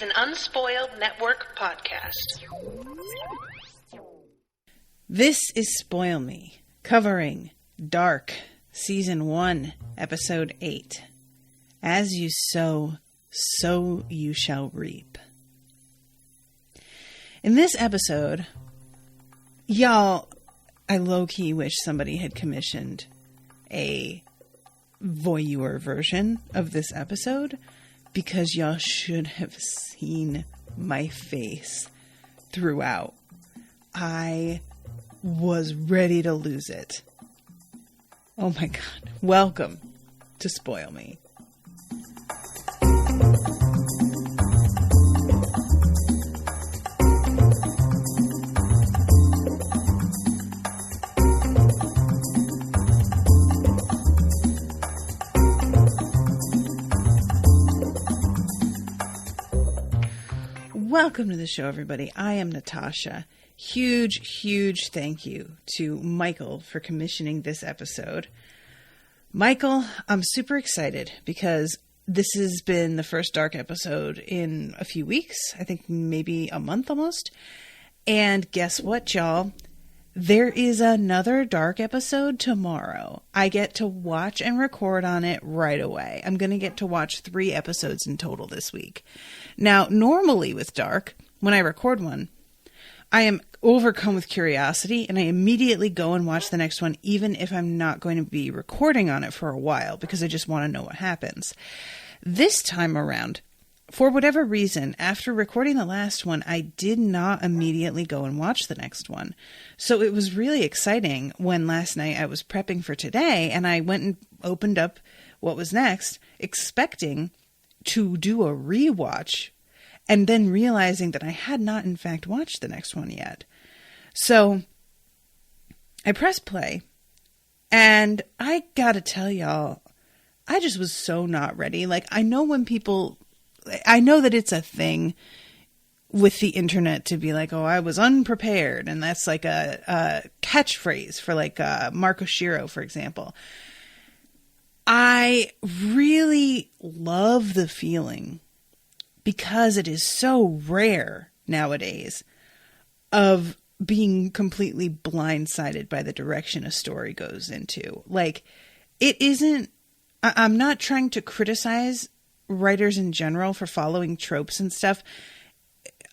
an Unspoiled Network podcast. This is Spoil Me, covering Dark, Season 1, Episode 8. As you sow, so you shall reap. In this episode, y'all, I low-key wish somebody had commissioned a voyeur version of this episode, because y'all should have seen my face throughout. I was ready to lose it. Oh my god. Welcome to Spoil Me. Welcome to the show, everybody. I am Natasha. Huge thank you to Michael for commissioning this episode. Michael, I'm super excited because this has been the first Dark episode in a few weeks. I think maybe a month almost. And guess what, y'all? There is another Dark episode tomorrow. I get to watch and record on it right away. I'm going to get to watch 3 episodes in total this week. Now, normally with Dark, when I record one, I am overcome with curiosity and I immediately go and watch the next one, even if I'm not going to be recording on it for a while, because I just want to know what happens. This time around, for whatever reason, after recording the last one, I did not immediately go and watch the next one. So it was really exciting when last night I was prepping for today and I went and opened up what was next, expecting to do a rewatch, and then realizing that I had not in fact watched the next one yet. So I pressed play, and I gotta tell y'all, I just was so not ready. Like, I know that it's a thing with the internet to be like, oh, I was unprepared. And that's like a catchphrase for like Marco Shiro, for example. I really love the feeling, because it is so rare nowadays, of being completely blindsided by the direction a story goes into. Like, it isn't, I'm not trying to criticize writers in general for following tropes and stuff.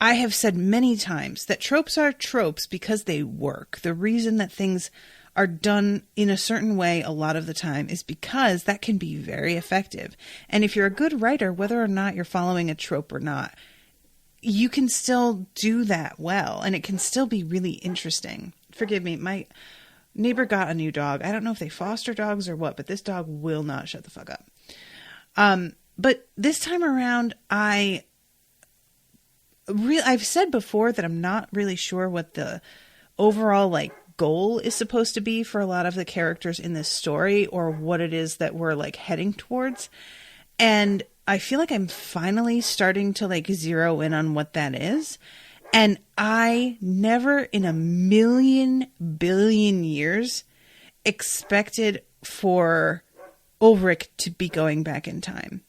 I have said many times that tropes are tropes because they work. The reason that things are done in a certain way a lot of the time is because that can be very effective. And if you're a good writer, whether or not you're following a trope or not, you can still do that well, and it can still be really interesting. Forgive me, my neighbor got a new dog. I don't know if they foster dogs or what, but this dog will not shut the fuck up. But this time around, I've said before that I'm not really sure what the overall goal is supposed to be for a lot of the characters in this story, or what it is that we're heading towards. And I feel like I'm finally starting to zero in on what that is. And I never in a million billion years expected for Ulrich to be going back in time.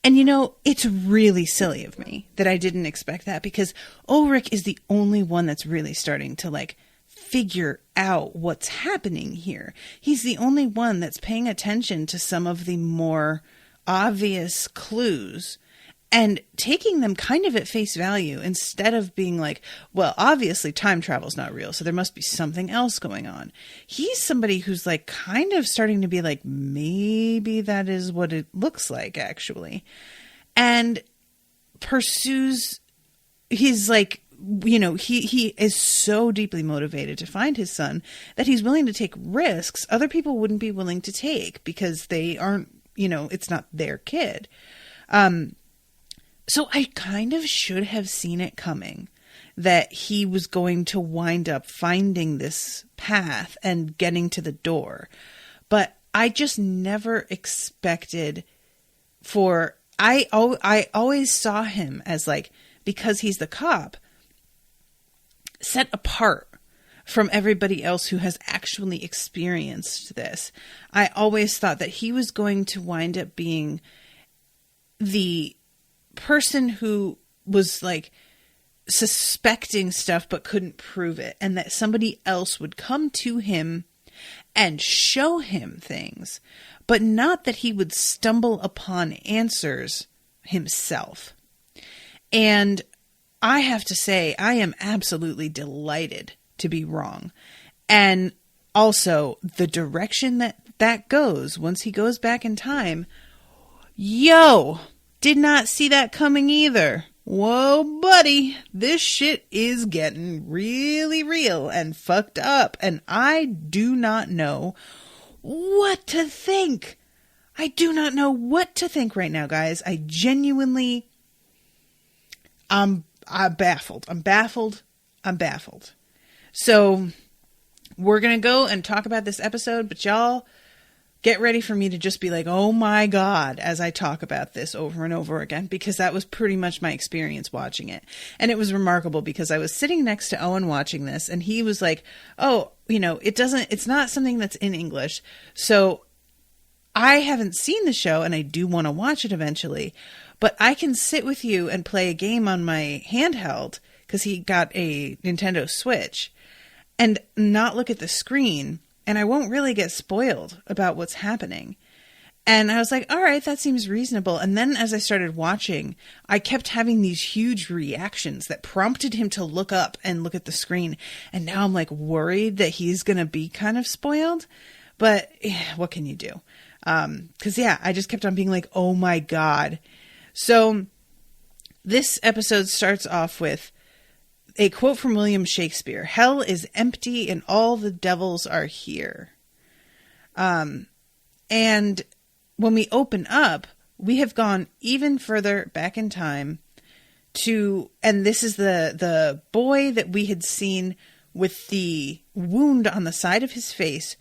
And it's really silly of me that I didn't expect that, because Ulrich is the only one that's really starting to figure out what's happening here. He's the only one that's paying attention to some of the more obvious clues and taking them kind of at face value, instead of being like, well, obviously time travel's not real, so there must be something else going on. He's somebody who's kind of starting to be like, maybe that is what it looks like actually. And pursues his he is so deeply motivated to find his son that he's willing to take risks other people wouldn't be willing to take, because they aren't, it's not their kid. So I kind of should have seen it coming, that he was going to wind up finding this path and getting to the door. But I just never expected for, I always saw him as because he's the cop, set apart from everybody else who has actually experienced this. I always thought that he was going to wind up being the person who was like suspecting stuff but couldn't prove it, and that somebody else would come to him and show him things, but not that he would stumble upon answers himself. And I have to say, I am absolutely delighted to be wrong. And also the direction that goes once he goes back in time. Yo, did not see that coming either. Whoa, buddy, this shit is getting really real and fucked up, and I do not know what to think. I do not know what to think right now, guys. I genuinely, I'm baffled. I'm baffled. So we're going to go and talk about this episode, but y'all get ready for me to just be like, oh my God, as I talk about this over and over again, because that was pretty much my experience watching it. And it was remarkable because I was sitting next to Owen watching this, and he was like, oh, it's not something that's in English. So I haven't seen the show and I do want to watch it eventually, but I can sit with you and play a game on my handheld, because he got a Nintendo Switch, and not look at the screen. And I won't really get spoiled about what's happening. And I was like, all right, that seems reasonable. And then as I started watching, I kept having these huge reactions that prompted him to look up and look at the screen. And now I'm like worried that he's going to be kind of spoiled. But what can you do? Because, I just kept on being like, oh my God. So this episode starts off with a quote from William Shakespeare: "Hell is empty and all the devils are here." And when we open up, we have gone even further back in time and this is the boy that we had seen with the wound on the side of his face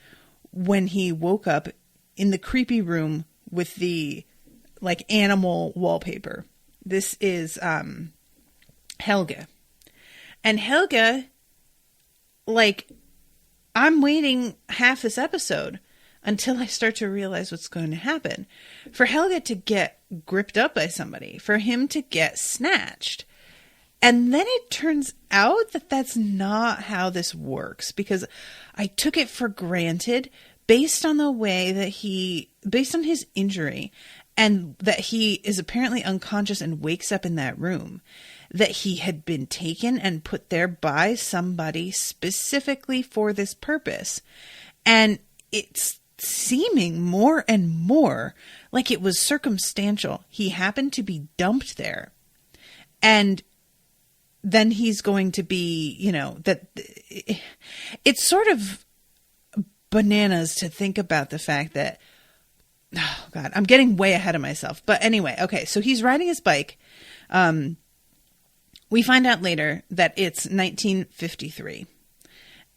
when he woke up in the creepy room with the animal wallpaper. This is Helge. And Helge, I'm waiting half this episode until I start to realize what's going to happen. For Helge to get gripped up by somebody, for him to get snatched. And then it turns out that that's not how this works, because I took it for granted based on the way that based on his injury, and that he is apparently unconscious and wakes up in that room, that he had been taken and put there by somebody specifically for this purpose. And it's seeming more and more like it was circumstantial. He happened to be dumped there. And then he's going to be, that it's sort of bananas to think about the fact that, oh God, I'm getting way ahead of myself. But anyway, okay, so he's riding his bike. We find out later that it's 1953,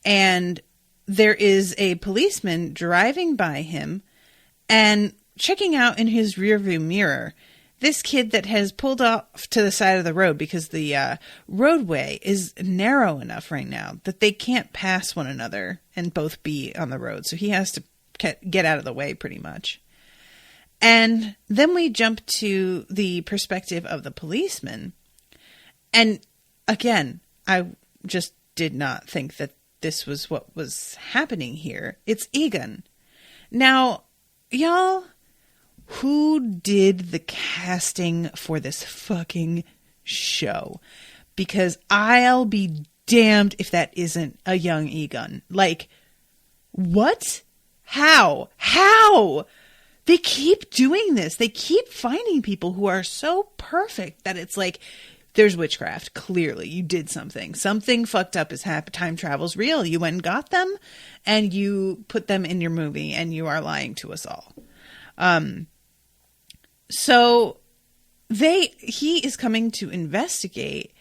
and there is a policeman driving by him and checking out in his rearview mirror this kid that has pulled off to the side of the road because the roadway is narrow enough right now that they can't pass one another and both be on the road. So he has to get out of the way pretty much. And then we jump to the perspective of the policeman. And again, I just did not think that this was what was happening here. It's Egon. Now, y'all, who did the casting for this fucking show? Because I'll be damned if that isn't a young Egon. What? How? They keep doing this. They keep finding people who are so perfect that it's like, there's witchcraft. Clearly, you did something. Something fucked up is happening. Time travel's real. You went and got them, and you put them in your movie, and you are lying to us all. So he is coming to investigate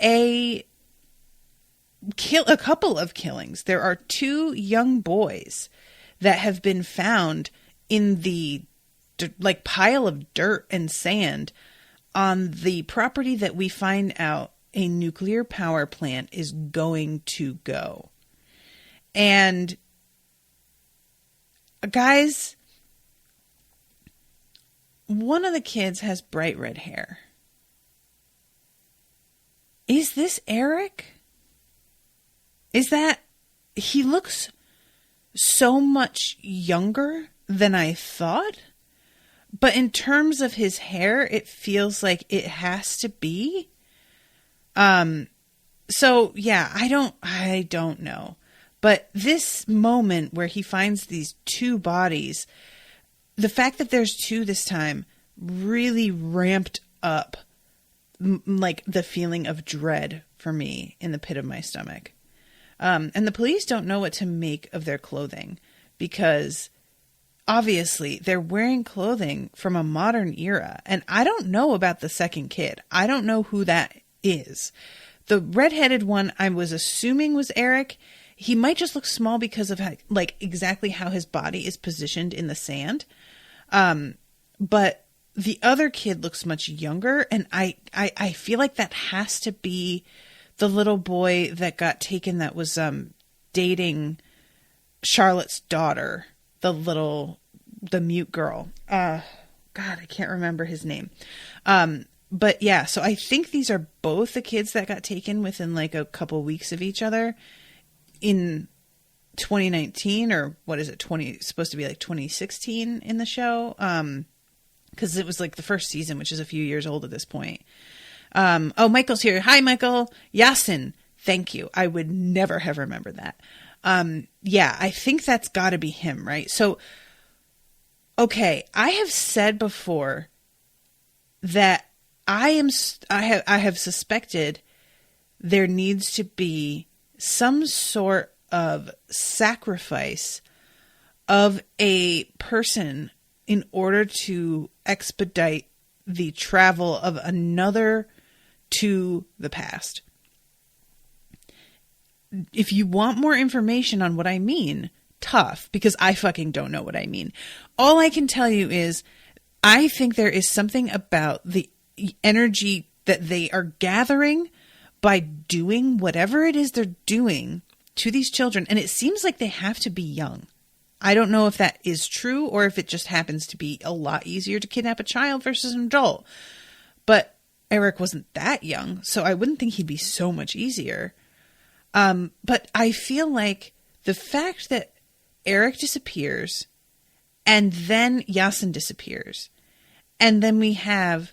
a couple of killings. There are 2 young boys that have been found in the pile of dirt and sand on the property that we find out a nuclear power plant is going to go. And guys, one of the kids has bright red hair. is this Eric? Is that, he looks so much younger than I thought, but in terms of his hair, it feels like it has to be. So yeah, I don't know. But this moment where he finds these two bodies, the fact that there's two this time really ramped up like the feeling of dread for me in the pit of my stomach. And the police don't know what to make of their clothing because obviously they're wearing clothing from a modern era. And I don't know about the second kid. I don't know who that is. The redheaded one I was assuming was Eric. He might just look small because of like exactly how his body is positioned in the sand. But the other kid looks much younger. And I feel like that has to be the little boy that got taken that was dating Charlotte's daughter, the mute girl. God, I can't remember his name. But yeah, so I think these are both the kids that got taken within like a couple weeks of each other in 2019, or what is it? Supposed to be like 2016 in the show. Cause it was like the first season, which is a few years old at this point. Oh, Michael's here. Hi, Michael. Yasin. Thank you. I would never have remembered that. Yeah, I think that's gotta be him, right? So, okay. I have said before that I have suspected there needs to be some sort of sacrifice of a person in order to expedite the travel of another to the past. If you want more information on what I mean, tough, because I fucking don't know what I mean. All I can tell you is I think there is something about the energy that they are gathering by doing whatever it is they're doing to these children. And it seems like they have to be young. I don't know if that is true or if it just happens to be a lot easier to kidnap a child versus an adult. But Eric wasn't that young, so I wouldn't think he'd be so much easier. But I feel like the fact that Eric disappears and then Yasin disappears, and then we have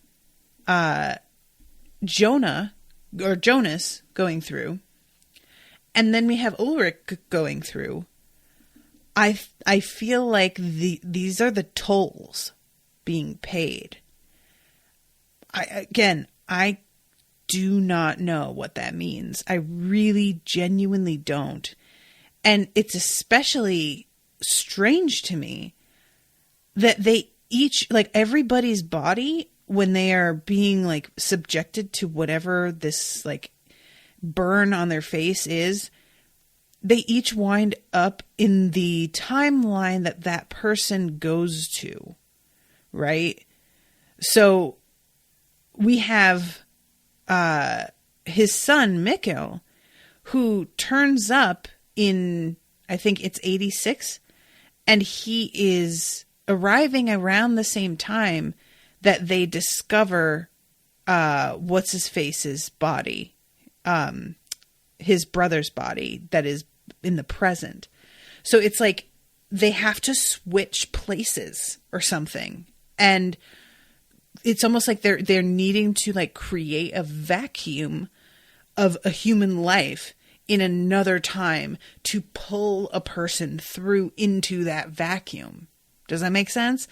Jonas going through, and then we have Ulrich going through. I feel like these are the tolls being paid. I do not know what that means. I really genuinely don't. And it's especially strange to me that they each, like everybody's body, when they are being like subjected to whatever this like burn on their face is, they each wind up in the timeline that person goes to, right? So we have his son, Mikkel, who turns up in, I think it's 86, and he is arriving around the same time that they discover what's-his-face's body, his brother's body that is in the present. So it's like they have to switch places or something. And it's almost like they're needing to like create a vacuum of a human life in another time to pull a person through into that vacuum. Does that make sense?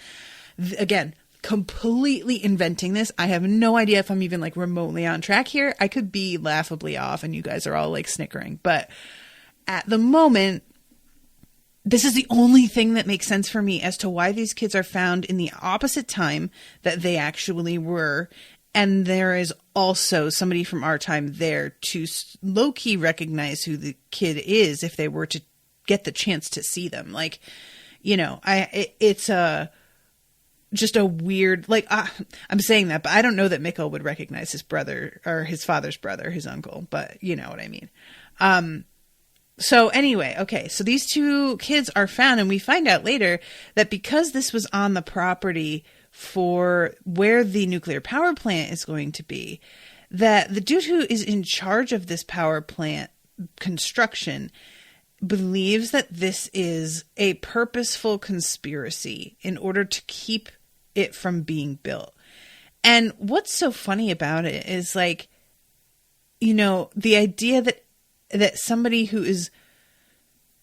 Again, completely inventing this. I have no idea if I'm even like remotely on track here. I could be laughably off and you guys are all like snickering, but at the moment, this is the only thing that makes sense for me as to why these kids are found in the opposite time that they actually were. And there is also somebody from our time there to low-key recognize who the kid is if they were to get the chance to see them. Like, you know, it's just a weird, like, I'm saying that, but I don't know that Mikkel would recognize his brother or his father's brother, his uncle, but you know what I mean. So anyway, okay, so these two kids are found, and we find out later that because this was on the property for where the nuclear power plant is going to be, that the dude who is in charge of this power plant construction believes that this is a purposeful conspiracy in order to keep it from being built. And what's so funny about it is, like, you know, the idea that somebody who is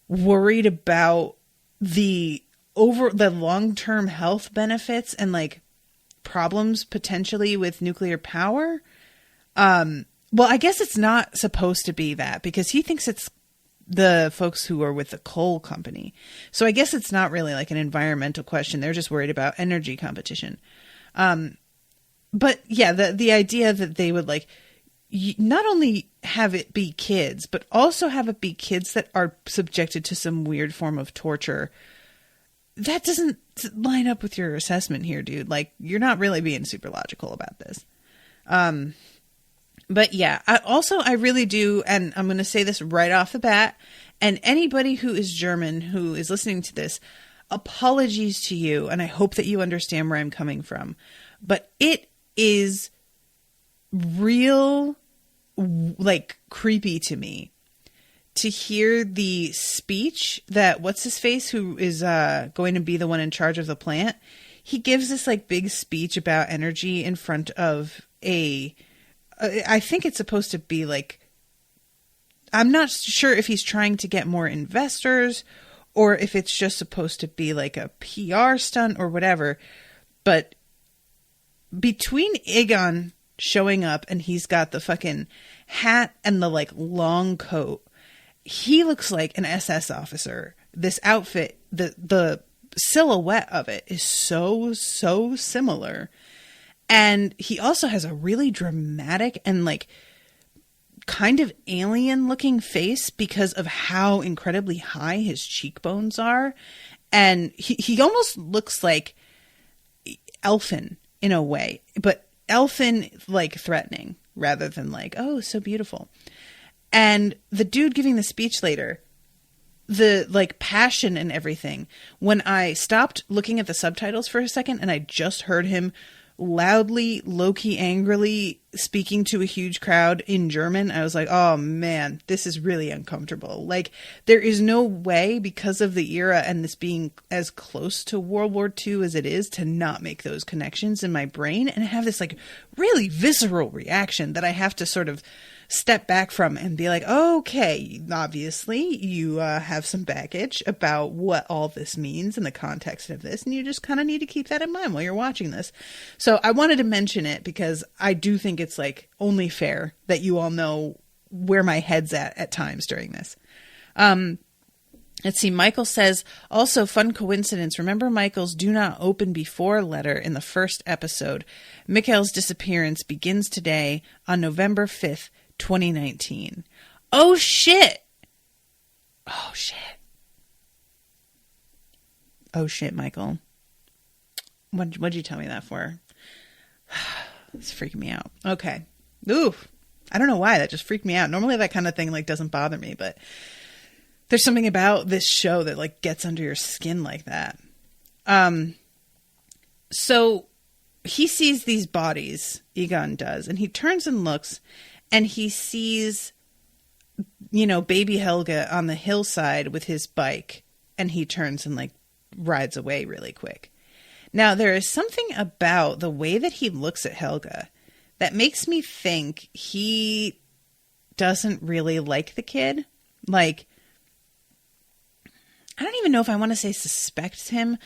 worried about the long-term health benefits and, like, problems potentially with nuclear power. Well, I guess it's not supposed to be that, because he thinks it's the folks who are with the coal company. So I guess it's not really like an environmental question. They're just worried about energy competition. But yeah, the idea that they would, like, not only have it be kids, but also have it be kids that are subjected to some weird form of torture. That doesn't line up with your assessment here, dude. Like, you're not really being super logical about this. But yeah, I really do. And I'm going to say this right off the bat. And anybody who is German who is listening to this, apologies to you. And I hope that you understand where I'm coming from. But it is real, like, creepy to me to hear the speech that what's his face, who is going to be the one in charge of the plant. He gives this, like, big speech about energy in front of I think it's supposed to be like, I'm not sure if he's trying to get more investors or if it's just supposed to be like a PR stunt or whatever. But between Egon showing up and he's got the fucking hat and the, like, long coat, he looks like an SS officer. This outfit, the silhouette of it is so similar. And he also has a really dramatic and, like, kind of alien looking face because of how incredibly high his cheekbones are. And he almost looks like elfin in a way, but elfin, like, threatening rather than like, oh, so beautiful. And the dude giving the speech later, the, like, passion and everything, when I stopped looking at the subtitles for a second and I just heard him loudly, low-key, angrily speaking to a huge crowd in German, I was like, oh man, this is really uncomfortable. Like, there is no way, because of the era and this being as close to World War II as it is, to not make those connections in my brain and have this, like, really visceral reaction that I have to sort of step back from and be like, okay, obviously you have some baggage about what all this means in the context of this, and you just kind of need to keep that in mind while you're watching this. So I wanted to mention it because I do think it's, like, only fair that you all know where my head's at times during this. Let's see. Michael says, also, fun coincidence. Remember Michael's do not open before letter in the first episode? Mikhail's disappearance begins today on November 5th, 2019. Oh shit. Oh shit. Oh shit, Michael. What'd you tell me that for? It's freaking me out. Okay. Oof. I don't know why. That just freaked me out. Normally that kind of thing, like, doesn't bother me, but there's something about this show that, like, gets under your skin like that. So he sees these bodies, Egon does, and he turns and looks, and he sees, you know, baby Helge on the hillside with his bike, and he turns and, like, rides away really quick. Now, there is something about the way that he looks at Helge that makes me think he doesn't really like the kid. Like, I don't even know if I want to say suspects him,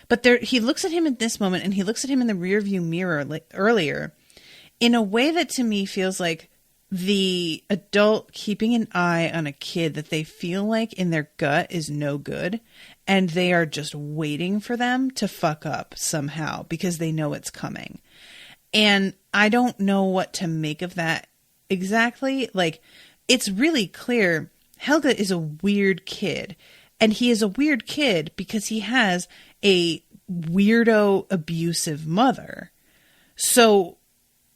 but he looks at him at this moment, and he looks at him in the rearview mirror, like, earlier, in a way that to me feels like the adult keeping an eye on a kid that they feel like in their gut is no good, and they are just waiting for them to fuck up somehow because they know it's coming. And I don't know what to make of that exactly. Like, it's really clear Helge is a weird kid, and he is a weird kid because he has a weirdo abusive mother. So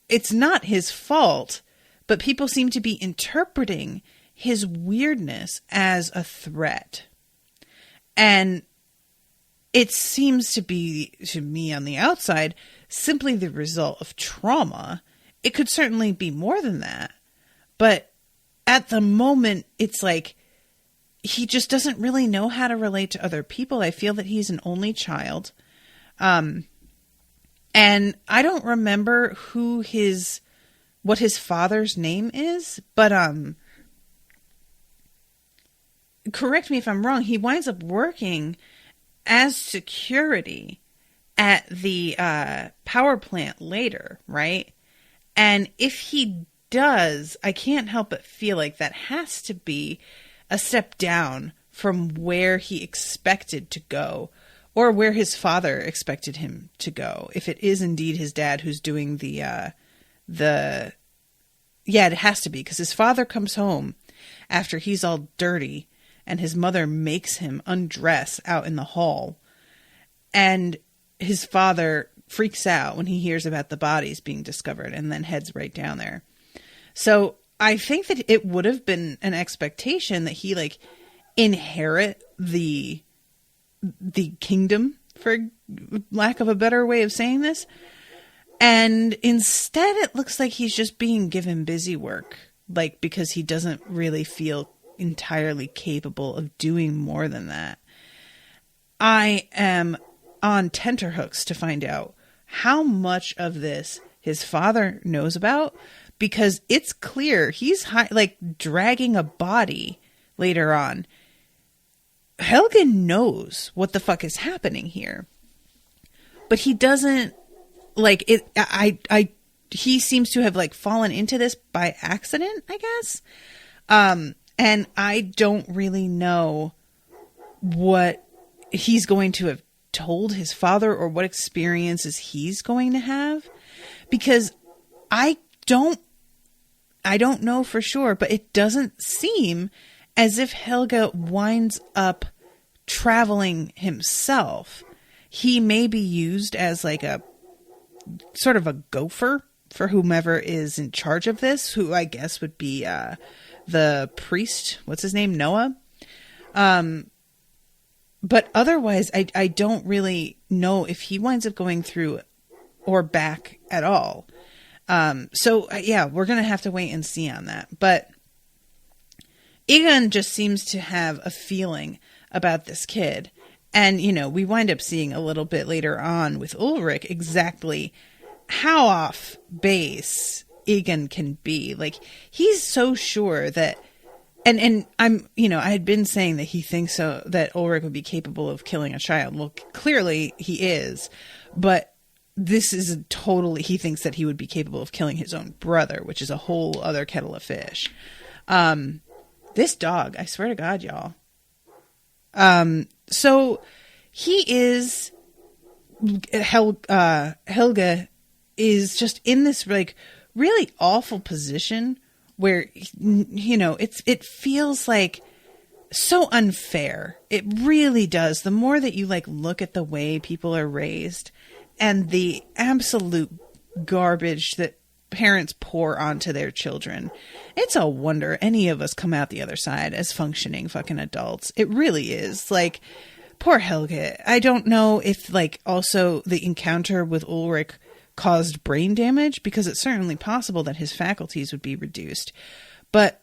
it's not his fault, but people seem to be interpreting his weirdness as a threat. And it seems to be, to me on the outside, simply the result of trauma it could certainly be more than that. But at the moment, it's like he just doesn't really know how to relate to other people. I feel that he's an only child. And I don't remember what his father's name is, but correct me if I'm wrong, he winds up working as security at the power plant later, right? And if he does, I can't help but feel like that has to be a step down from where he expected to go, or where his father expected him to go. If it is indeed his dad who's doing yeah, it has to be, because his father comes home after he's all dirty and his mother makes him undress out in the hall. And his father freaks out when he hears about the bodies being discovered and then heads right down there. So I think that it would have been an expectation that he like inherit the kingdom, for lack of a better way of saying this. And instead it looks like he's just being given busy work, like because he doesn't really feel entirely capable of doing more than that. I am on tenterhooks to find out how much of this his father knows about, because it's clear he's dragging a body later on. Helge knows what the fuck is happening here, but he doesn't like it. He seems to have like fallen into this by accident, I guess. And I don't really know what he's going to have told his father or what experiences he's going to have, because I don't know for sure, but it doesn't seem as if Helge winds up traveling himself. He may be used as like a sort of a gopher for whomever is in charge of this, who I guess would be the priest. What's his name? Noah. But otherwise, I don't really know if he winds up going through or back at all. So yeah, we're going to have to wait and see on that. But Egon just seems to have a feeling about this kid. And, you know, we wind up seeing a little bit later on with Ulrich exactly how off base Egon can be. Like, he's so sure that, and I'm, you know, I had been saying that he thinks so, that Ulrich would be capable of killing a child. Well, clearly he is, but this is totally, he thinks that he would be capable of killing his own brother, which is a whole other kettle of fish. This dog, I swear to God, y'all. So he is, Helge is just in this like really awful position where, you know, it feels like so unfair. It really does. The more that you like look at the way people are raised and the absolute garbage that parents pour onto their children, it's a wonder any of us come out the other side as functioning fucking adults. It really is. Like, poor Helge. I don't know if like also the encounter with Ulrich caused brain damage, because it's certainly possible that his faculties would be reduced. But,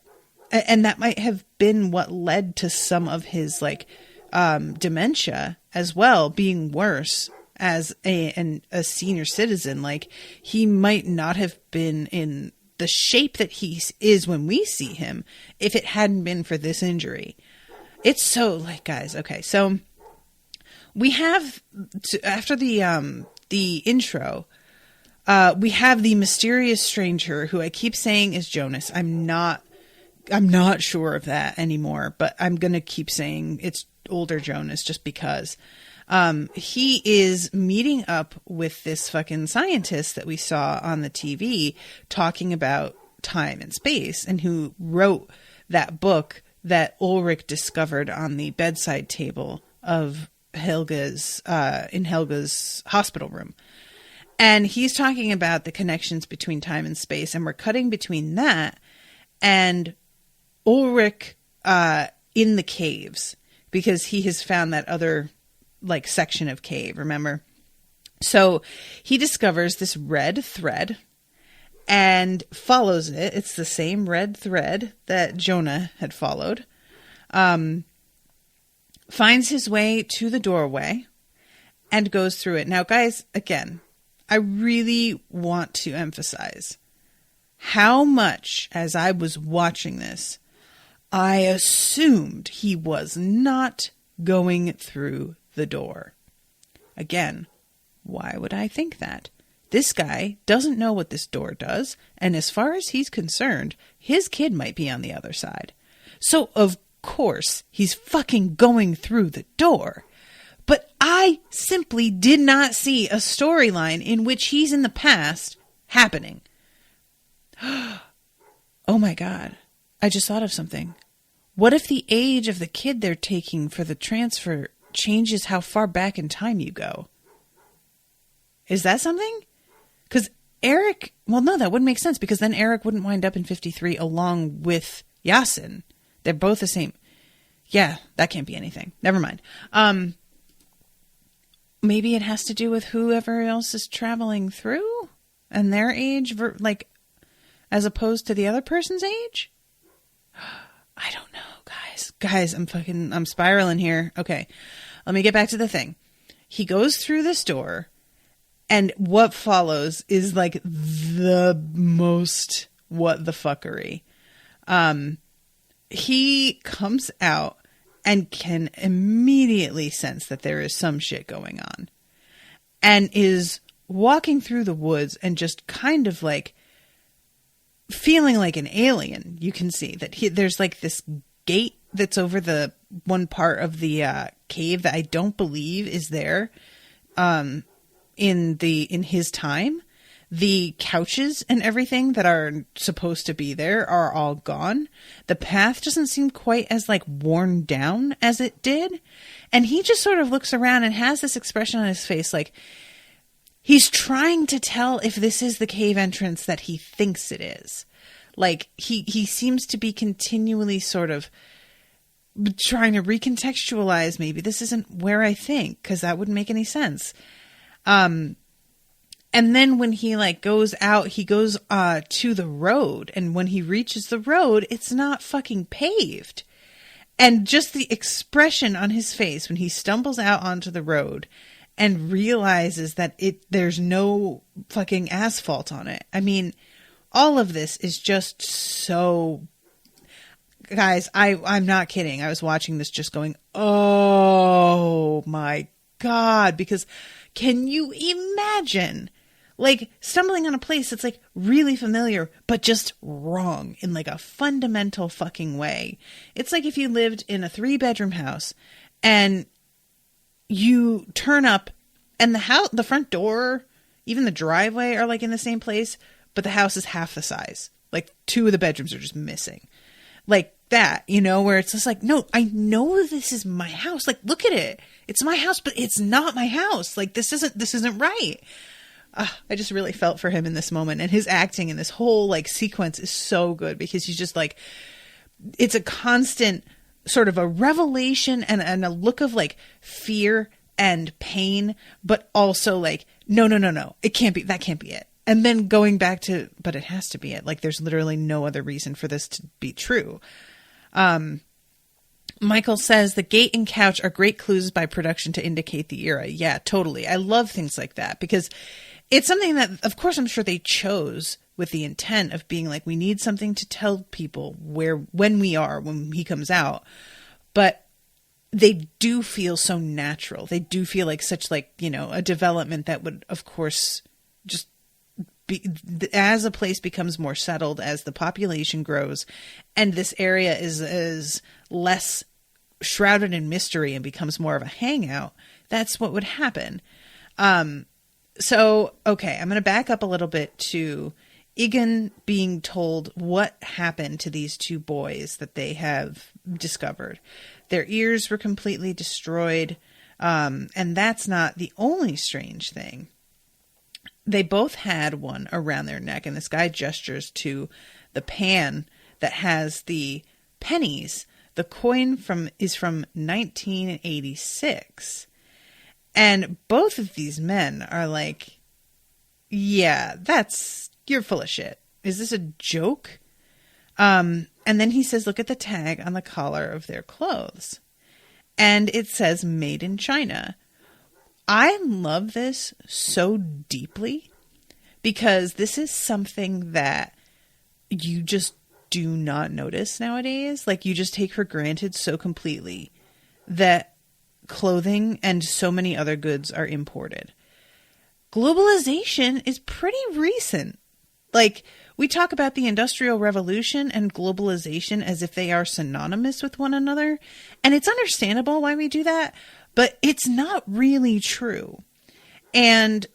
and that might have been what led to some of his like dementia as well being worse as a senior citizen. Like, he might not have been in the shape that he is when we see him if it hadn't been for this injury. It's so like, guys, okay, so we have after the intro, we have the mysterious stranger who I keep saying is Jonas. I'm not sure of that anymore, but I'm going to keep saying it's older Jonas just because. He is meeting up with this fucking scientist that we saw on the TV talking about time and space, and who wrote that book that Ulrich discovered on the bedside table of Helge's, in Helge's hospital room. And he's talking about the connections between time and space, and we're cutting between that and Ulrich, in the caves, because he has found that other like section of cave, remember? So he discovers this red thread, and follows it. It's the same red thread that Jonah had followed. Finds his way to the doorway and goes through it. Now, guys, again, I really want to emphasize how much, as I was watching this, I assumed he was not going through the door. Again, why would I think that? This guy doesn't know what this door does, and as far as he's concerned, his kid might be on the other side. So, of course, he's fucking going through the door. But I simply did not see a storyline in which he's in the past happening. Oh my God. I just thought of something. What if the age of the kid they're taking for the transfer changes how far back in time you go? Is that something? Because Eric... Well, no, that wouldn't make sense, because then Eric wouldn't wind up in 53 along with Yasin. They're both the same. Yeah, that can't be anything. Never mind. Maybe it has to do with whoever else is traveling through and their age, like, as opposed to the other person's age? I don't know, guys. Guys, I'm spiraling here. Okay, let me get back to the thing. He goes through this door, and what follows is like the most what the fuckery. He comes out and can immediately sense that there is some shit going on, and is walking through the woods and just kind of like feeling like an alien. You can see that there's like this gate that's over the one part of the cave that I don't believe is there in his time. The couches and everything that are supposed to be there are all gone. The path doesn't seem quite as like worn down as it did. And he just sort of looks around and has this expression on his face like he's trying to tell if this is the cave entrance that he thinks it is. Like he seems to be continually sort of trying to recontextualize, maybe this isn't where I think, because that wouldn't make any sense. And then when he like goes out, he goes to the road. And when he reaches the road, it's not fucking paved. And just the expression on his face when he stumbles out onto the road and realizes that there's no fucking asphalt on it. I mean, all of this is just so... Guys, I'm not kidding. I was watching this just going, oh my God. Because can you imagine... like stumbling on a place that's like really familiar, but just wrong in like a fundamental fucking way. It's like if you lived in a 3-bedroom house and you turn up and the front door, even the driveway are like in the same place, but the house is half the size. Like 2 of the bedrooms are just missing. Like that, you know, where it's just like, no, I know this is my house. Like, look at it. It's my house, but it's not my house. Like this isn't right. I just really felt for him in this moment, and his acting in this whole like sequence is so good because he's just like, it's a constant sort of a revelation and a look of like fear and pain, but also like, no, that can't be it. And then going back to, but it has to be it. Like there's literally no other reason for this to be true. Michael says the gate and couch are great clues by production to indicate the era. Yeah, totally. I love things like that because it's something that, of course, I'm sure they chose with the intent of being like, we need something to tell people when he comes out. But they do feel so natural. They do feel like such like, you know, a development that would, of course, just be, as a place becomes more settled, as the population grows, and this area is less shrouded in mystery and becomes more of a hangout, that's what would happen. So, okay, I'm going to back up a little bit to Egan being told what happened to these 2 boys that they have discovered. Their ears were completely destroyed, and that's not the only strange thing. They both had one around their neck, and this guy gestures to the pan that has the pennies. The coin is from 1986. And both of these men are like, yeah, that's you're full of shit. Is this a joke? And then he says, look at the tag on the collar of their clothes. And it says made in China. I love this so deeply because this is something that you just do not notice nowadays. Like, you just take for granted so completely that clothing and so many other goods are imported. Globalization is pretty recent. Like, we talk about the Industrial Revolution and globalization as if they are synonymous with one another. And it's understandable why we do that, but it's not really true. And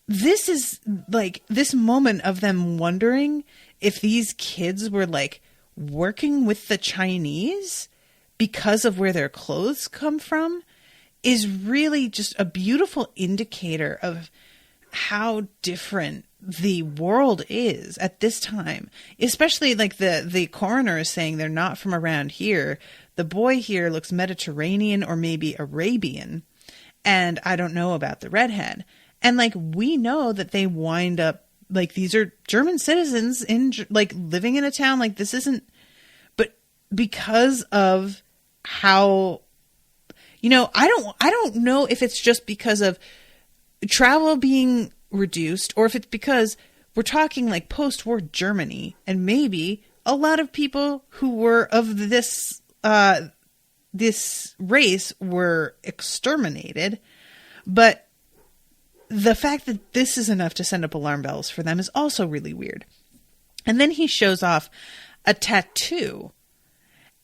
this is like this moment of them wondering if these kids were like working with the Chinese because of where their clothes come from is really just a beautiful indicator of how different the world is at this time. Especially like the coroner is saying they're not from around here. The boy here looks Mediterranean or maybe Arabian. And I don't know about the redhead. And like, we know that they wind up like, these are German citizens in like living in a town. Like, this isn't, but because of how, you know, I don't know if it's just because of travel being reduced or if it's because we're talking like post-war Germany and maybe a lot of people who were of this race were exterminated. But the fact that this is enough to send up alarm bells for them is also really weird. And then he shows off a tattoo.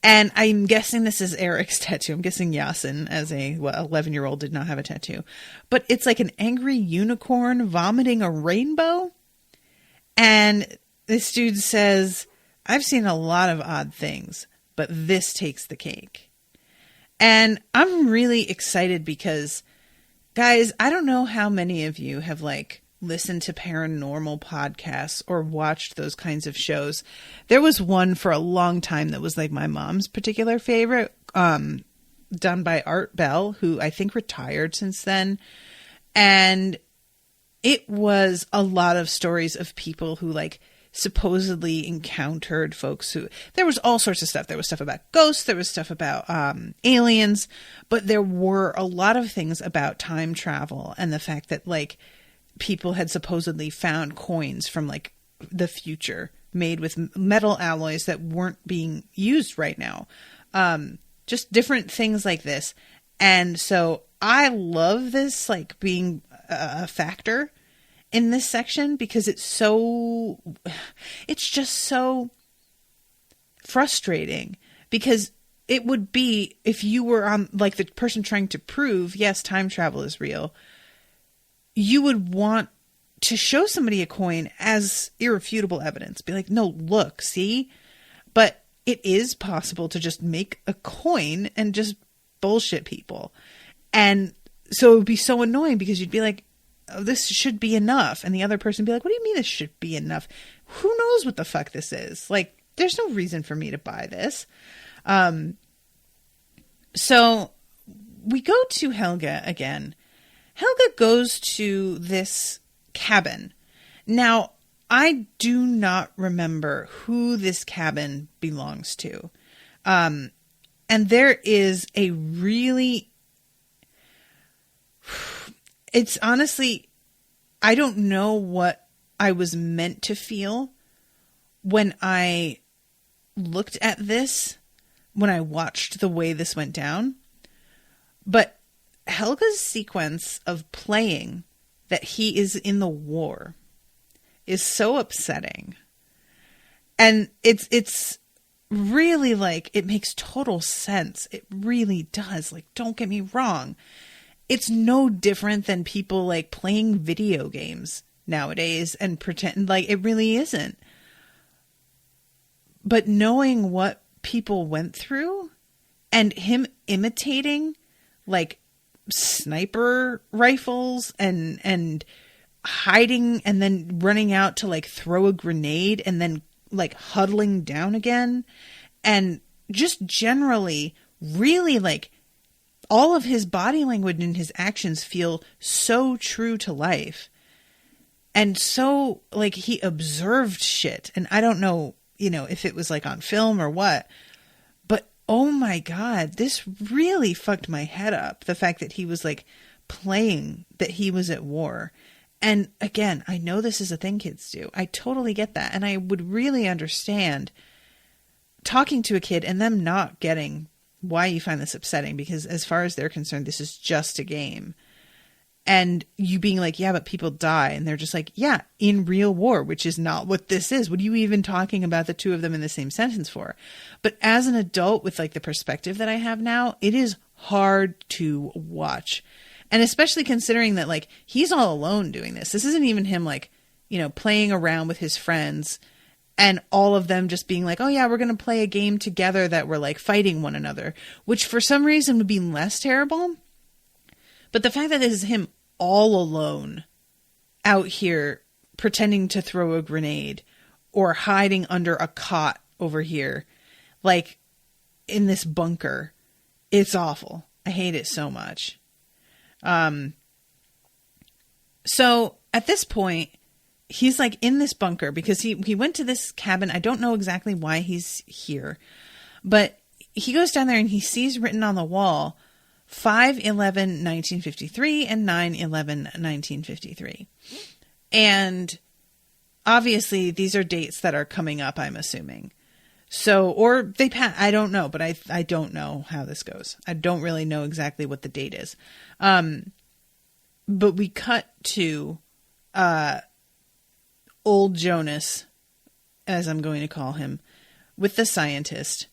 And I'm guessing this is Eric's tattoo. I'm guessing Yasin, as a 11-year-old, did not have a tattoo. But it's like an angry unicorn vomiting a rainbow. And this dude says, I've seen a lot of odd things, but this takes the cake. And I'm really excited because, guys, I don't know how many of you have like listened to paranormal podcasts or watched those kinds of shows. There was one for a long time that was like my mom's particular favorite, done by Art Bell, who I think retired since then. And it was a lot of stories of people who like supposedly encountered folks who, there was all sorts of stuff. There was stuff about ghosts. There was stuff about aliens, but there were a lot of things about time travel and the fact that like people had supposedly found coins from like the future made with metal alloys that weren't being used right now. Just different things like this. And so I love this like being a factor in this section because it's just so frustrating because it would be if you were on like the person trying to prove, yes, time travel is real. You would want to show somebody a coin as irrefutable evidence. Be like, no, look, see? But it is possible to just make a coin and just bullshit people. And so it would be so annoying because you'd be like, oh, this should be enough. And the other person would be like, what do you mean this should be enough? Who knows what the fuck this is? Like, there's no reason for me to buy this. So we go to Helge again. Helge goes to this cabin. Now, I do not remember who this cabin belongs to. And there is a really... It's honestly... I don't know what I was meant to feel when I looked at this, when I watched the way this went down. But Helge's sequence of playing that he is in the war is so upsetting. And it's really like, it makes total sense. It really does. Like, don't get me wrong. It's no different than people like playing video games nowadays and pretend like it really isn't. But knowing what people went through and him imitating like sniper rifles and hiding and then running out to like throw a grenade and then like huddling down again and just generally really like all of his body language and his actions feel so true to life. And so, like, he observed shit. And I don't know, if it was like on film or what, but oh my God, this really fucked my head up. The fact that he was like playing that he was at war. And again, I know this is a thing kids do. I totally get that. And I would really understand talking to a kid and them not getting why you find this upsetting, because as far as they're concerned, this is just a game. And you being like, yeah, but people die. And they're just like, yeah, in real war, which is not what this is. What are you even talking about the two of them in the same sentence for? But as an adult with like the perspective that I have now, it is hard to watch. And especially considering that like he's all alone doing this. This isn't even him like, playing around with his friends and all of them just being like, oh yeah, we're going to play a game together that we're like fighting one another, which for some reason would be less terrible. But the fact that this is him all alone out here pretending to throw a grenade or hiding under a cot over here, like in this bunker, it's awful. I hate it so much. So at this point, he's like in this bunker because he went to this cabin. I don't know exactly why he's here, but he goes down there and he sees written on the wall 5/11/1953 and 9/11/1953. And obviously these are dates that are coming up, I'm assuming. So, or they I don't know, but I don't know how this goes. I don't really know exactly what the date is. But we cut to old Jonas, as I'm going to call him, with the scientist.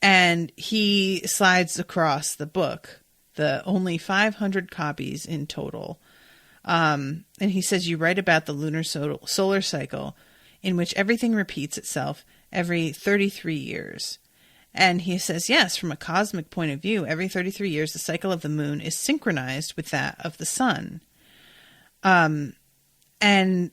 And he slides across the book, the only 500 copies in total. And he says, you write about the lunar solar cycle in which everything repeats itself every 33 years. And he says, yes, from a cosmic point of view, every 33 years, the cycle of the moon is synchronized with that of the sun. And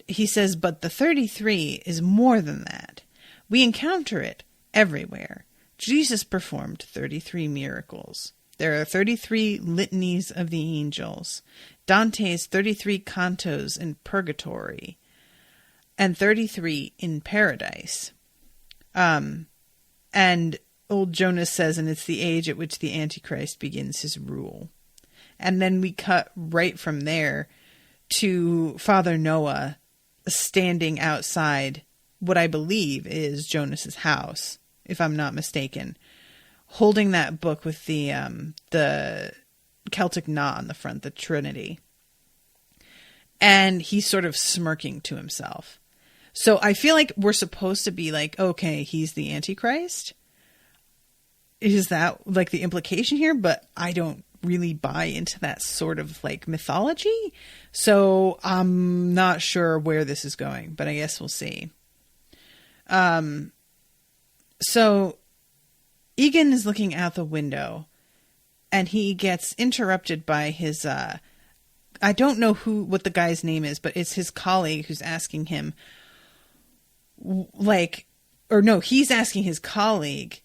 he says, but the 33 is more than that. We encounter it everywhere. Jesus performed 33 miracles. There are 33 litanies of the angels, Dante's 33 cantos in purgatory, and 33 in paradise. And old Jonas says, and it's the age at which the Antichrist begins his rule. And then we cut right from there to Father Noah standing outside what I believe is Jonas's house, if I'm not mistaken, holding that book with the Celtic knot on the front, the Trinity. And he's sort of smirking to himself. So I feel like we're supposed to be like, okay, he's the Antichrist. Is that like the implication here? But I don't really buy into that sort of like mythology. So I'm not sure where this is going, but I guess we'll see. So Egan is looking out the window and he gets interrupted by his, I don't know what the guy's name is, but it's his colleague who's asking him he's asking his colleague,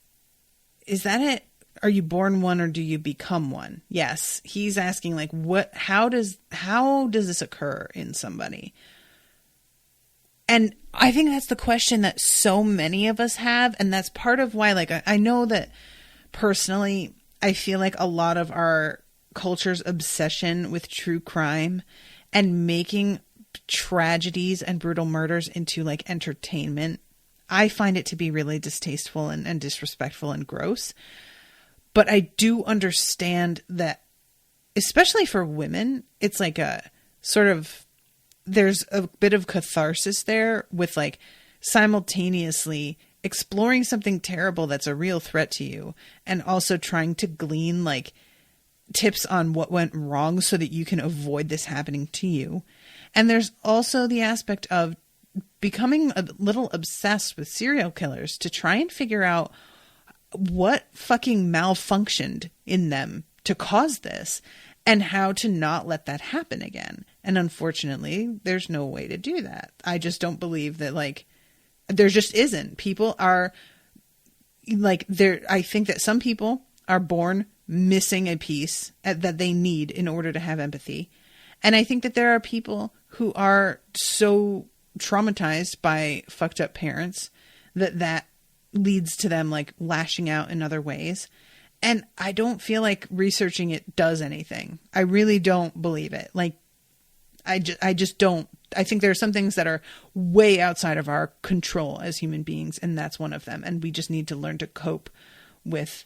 is that it? Are you born one or do you become one? Yes. He's asking like, how does this occur in somebody? And I think that's the question that so many of us have. And that's part of why, like, I know that personally, I feel like a lot of our culture's obsession with true crime and making tragedies and brutal murders into like entertainment, I find it to be really distasteful and disrespectful and gross. But I do understand that, especially for women, it's like a sort of, there's a bit of catharsis there with like simultaneously exploring something terrible that's a real threat to you and also trying to glean like tips on what went wrong so that you can avoid this happening to you. And there's also the aspect of becoming a little obsessed with serial killers to try and figure out what fucking malfunctioned in them to cause this and how to not let that happen again. And unfortunately, there's no way to do that. I just don't believe that, like, there just isn't. People are like, I think that some people are born missing a piece that they need in order to have empathy. And I think that there are people who are so traumatized by fucked up parents that leads to them like lashing out in other ways. And I don't feel like researching it does anything. I really don't believe it. Like, I just don't. I think there are some things that are way outside of our control as human beings, and that's one of them. And we just need to learn to cope with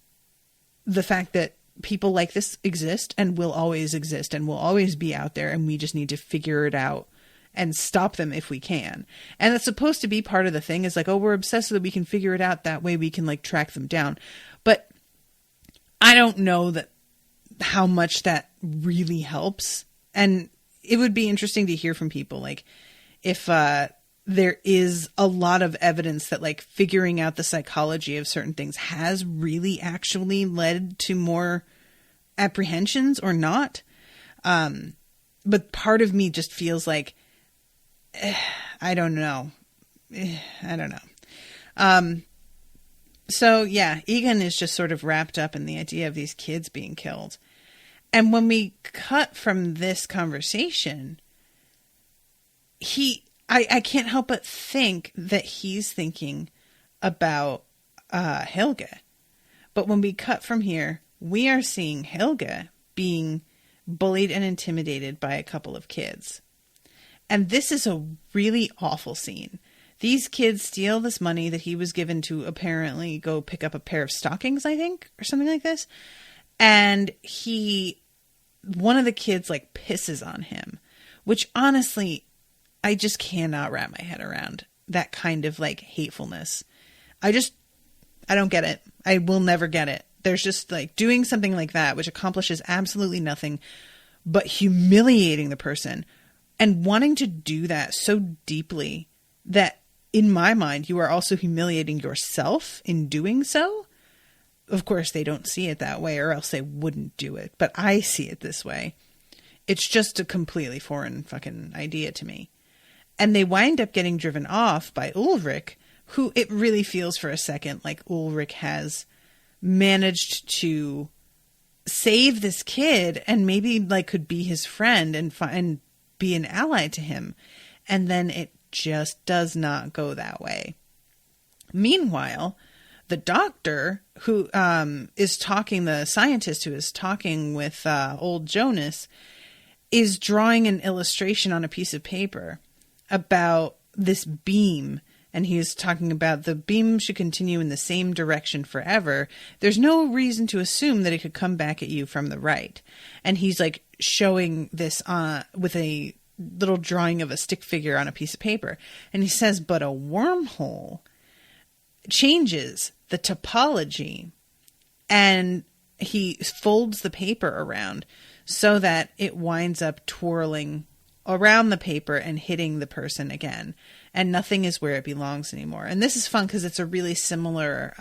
the fact that people like this exist and will always exist and will always be out there, and we just need to figure it out and stop them if we can. And it's supposed to be part of the thing is like, oh, we're obsessed so that we can figure it out. That way we can like track them down. But I don't know that how much that really helps. And it would be interesting to hear from people, like if there is a lot of evidence that like figuring out the psychology of certain things has really actually led to more apprehensions or not. But part of me just feels like, I don't know. I don't know. So yeah, Egan is just sort of wrapped up in the idea of these kids being killed. And when we cut from this conversation, I can't help but think that he's thinking about Helge. But when we cut from here, we are seeing Helge being bullied and intimidated by a couple of kids. And this is a really awful scene. These kids steal this money that he was given to apparently go pick up a pair of stockings, I think, or something like this. And one of the kids like pisses on him, which honestly, I just cannot wrap my head around that kind of like hatefulness. I don't get it. I will never get it. There's just like doing something like that, which accomplishes absolutely nothing but humiliating the person and wanting to do that so deeply that in my mind, you are also humiliating yourself in doing so. Of course, they don't see it that way or else they wouldn't do it. But I see it this way. It's just a completely foreign fucking idea to me. And they wind up getting driven off by Ulrich, who it really feels for a second like Ulrich has managed to save this kid and maybe like could be his friend and be an ally to him. And then it just does not go that way. Meanwhile, the doctor who is talking, the scientist who is talking with old Jonas, is drawing an illustration on a piece of paper about this beam. And he is talking about the beam should continue in the same direction forever. There's no reason to assume that it could come back at you from the right. And he's like showing this with a little drawing of a stick figure on a piece of paper. And he says, but a wormhole changes the topology. And he folds the paper around so that it winds up twirling around the paper and hitting the person again. And nothing is where it belongs anymore. And this is fun because it's a really similar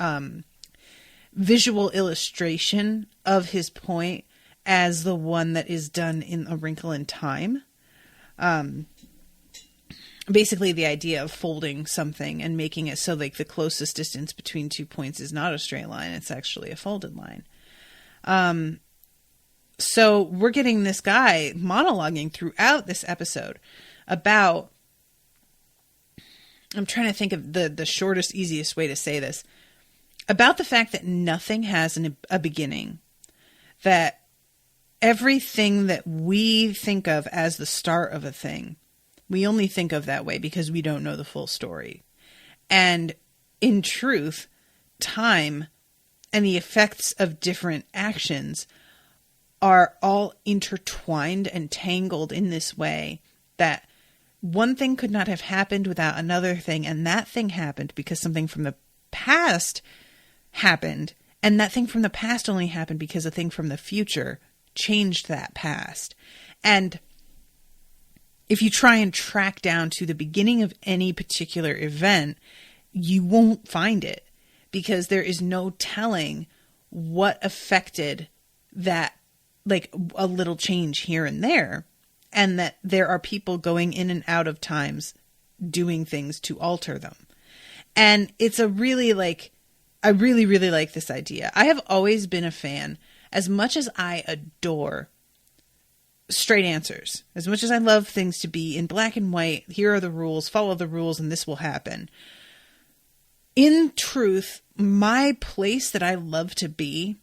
visual illustration of his point as the one that is done in A Wrinkle in Time. Basically the idea of folding something and making it so like the closest distance between 2 points is not a straight line. It's actually a folded line. So we're getting this guy monologuing throughout this episode about, I'm trying to think of the shortest, easiest way to say this, about the fact that nothing has a beginning, that everything that we think of as the start of a thing, we only think of that way because we don't know the full story. And in truth, time and the effects of different actions are all intertwined and tangled in this way that one thing could not have happened without another thing. And that thing happened because something from the past happened. And that thing from the past only happened because a thing from the future changed that past. And if you try and track down to the beginning of any particular event, you won't find it because there is no telling what affected that, like a little change here and there. And that there are people going in and out of times doing things to alter them. And it's a really like, I really, really like this idea. I have always been a fan, as much as I adore straight answers. As much as I love things to be in black and white, here are the rules, follow the rules, and this will happen. In truth, my place that I love to be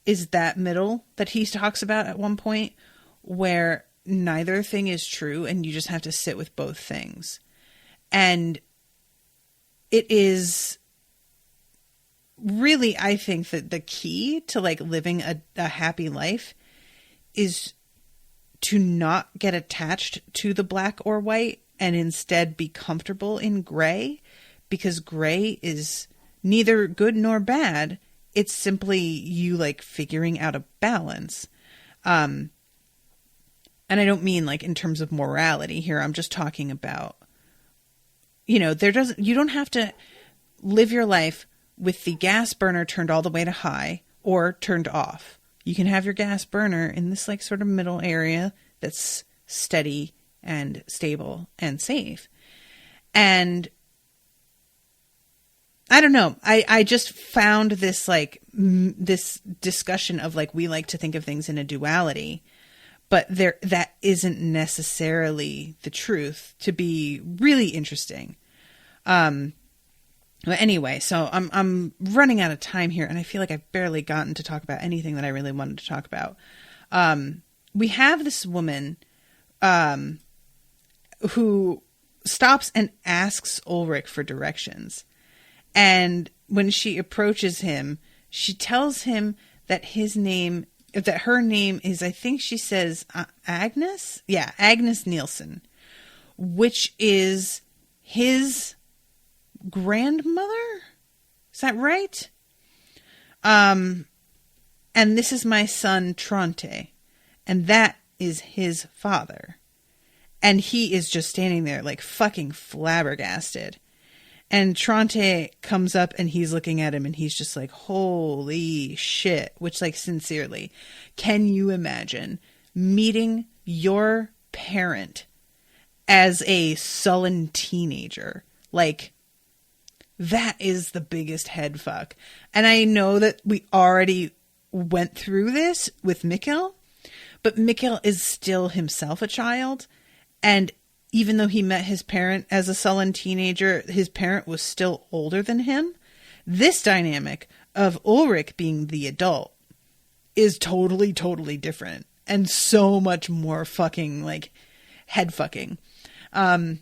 is that middle that he talks about at one point, where neither thing is true and you just have to sit with both things. And it is really, I think, that the key to like living a happy life is to not get attached to the black or white and instead be comfortable in gray, because gray is neither good nor bad. It's simply you like figuring out a balance. And I don't mean like in terms of morality here. I'm just talking about, you don't have to live your life with the gas burner turned all the way to high or turned off. You can have your gas burner in this like sort of middle area that's steady and stable and safe. And I don't know. I just found this like this discussion of like, we like to think of things in a duality, but that isn't necessarily the truth, to be really interesting. But anyway, so I'm running out of time here, and I feel like I've barely gotten to talk about anything that I really wanted to talk about. We have this woman who stops and asks Ulrich for directions. And when she approaches him, she tells him that her name is, I think she says, Agnes? Yeah, Agnes Nielsen, which is his grandmother? Is that right? And this is my son, Tronte. And that is his father. And he is just standing there like fucking flabbergasted. And Tronte comes up and he's looking at him and he's just like, holy shit. Which, like, sincerely, can you imagine meeting your parent as a sullen teenager? Like, that is the biggest head fuck. And I know that we already went through this with Mikkel, but Mikkel is still himself a child. And even though he met his parent as a sullen teenager, his parent was still older than him. This dynamic of Ulrich being the adult is totally, totally different. And so much more fucking, like, head fucking. So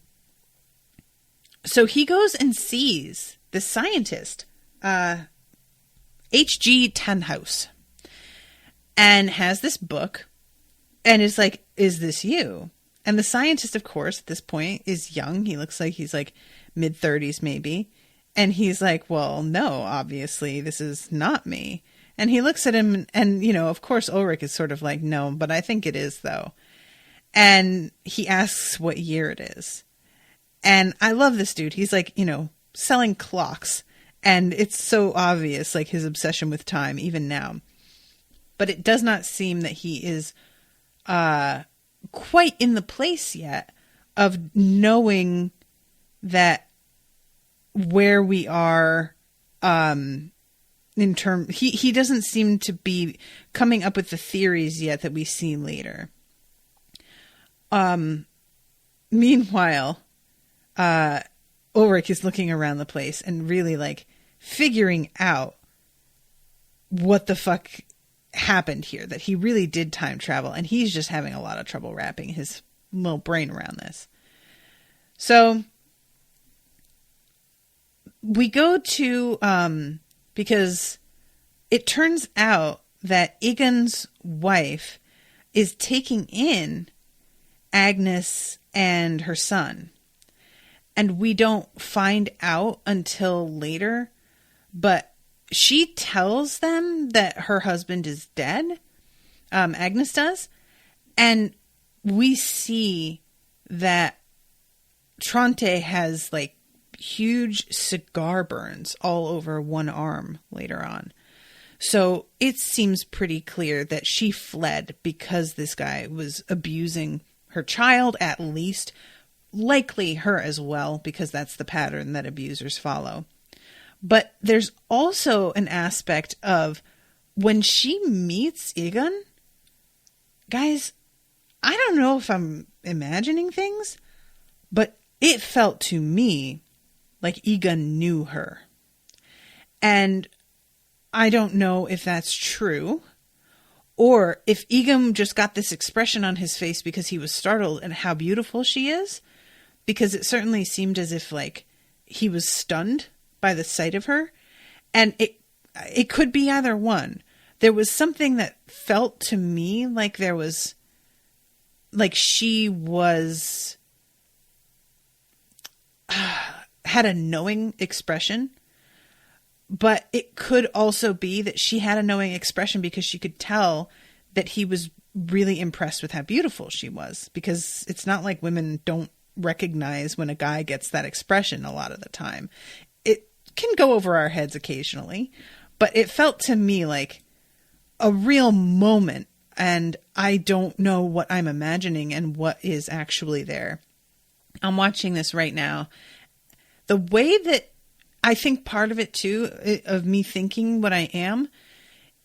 he goes and sees the scientist, H.G. Tannhaus, and has this book and is like, is this you? And the scientist, of course, at this point is young. He looks like he's like mid-30s maybe. And he's like, well, no, obviously this is not me. And he looks at him and, of course, Ulrich is sort of like, no, but I think it is though. And he asks what year it is. And I love this dude. He's like, selling clocks. And it's so obvious, like his obsession with time, even now. But it does not seem that he is quite in the place yet of knowing that where we are in term. He doesn't seem to be coming up with the theories yet that we see later. Meanwhile, Ulrich is looking around the place and really like figuring out what the fuck happened here, that he really did time travel, and he's just having a lot of trouble wrapping his little brain around this. So we go to, because it turns out that Egon's wife is taking in Agnes and her son. And we don't find out until later, but she tells them that her husband is dead. Agnes does. And we see that Tronte has like huge cigar burns all over one arm later on. So it seems pretty clear that she fled because this guy was abusing her child, at least. Likely her as well, because that's the pattern that abusers follow. But there's also an aspect of when she meets Egon, guys, I don't know if I'm imagining things, but it felt to me like Egan knew her. And I don't know if that's true, or if Egan just got this expression on his face because he was startled at how beautiful she is, because it certainly seemed as if like he was stunned by the sight of her. And it could be either one. There was something that felt to me like there was, like she was, had a knowing expression. But it could also be that she had a knowing expression because she could tell that he was really impressed with how beautiful she was. Because it's not like women don't recognize when a guy gets that expression a lot of the time. It can go over our heads occasionally, but it felt to me like a real moment, and I don't know what I'm imagining and what is actually there. I'm watching this right now. The way that I think part of it too, of me thinking what I am,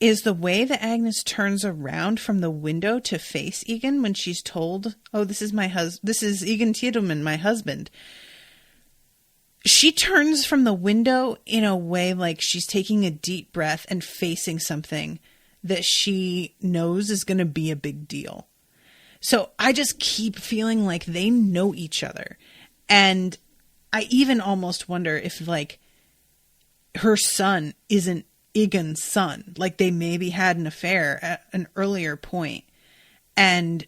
is the way that Agnes turns around from the window to face Egan when she's told, "Oh, this is this is Egan Tiedemann, my husband." She turns from the window in a way like she's taking a deep breath and facing something that she knows is going to be a big deal. So I just keep feeling like they know each other. And I even almost wonder if like her son isn't Egan's son. Like they maybe had an affair at an earlier point. And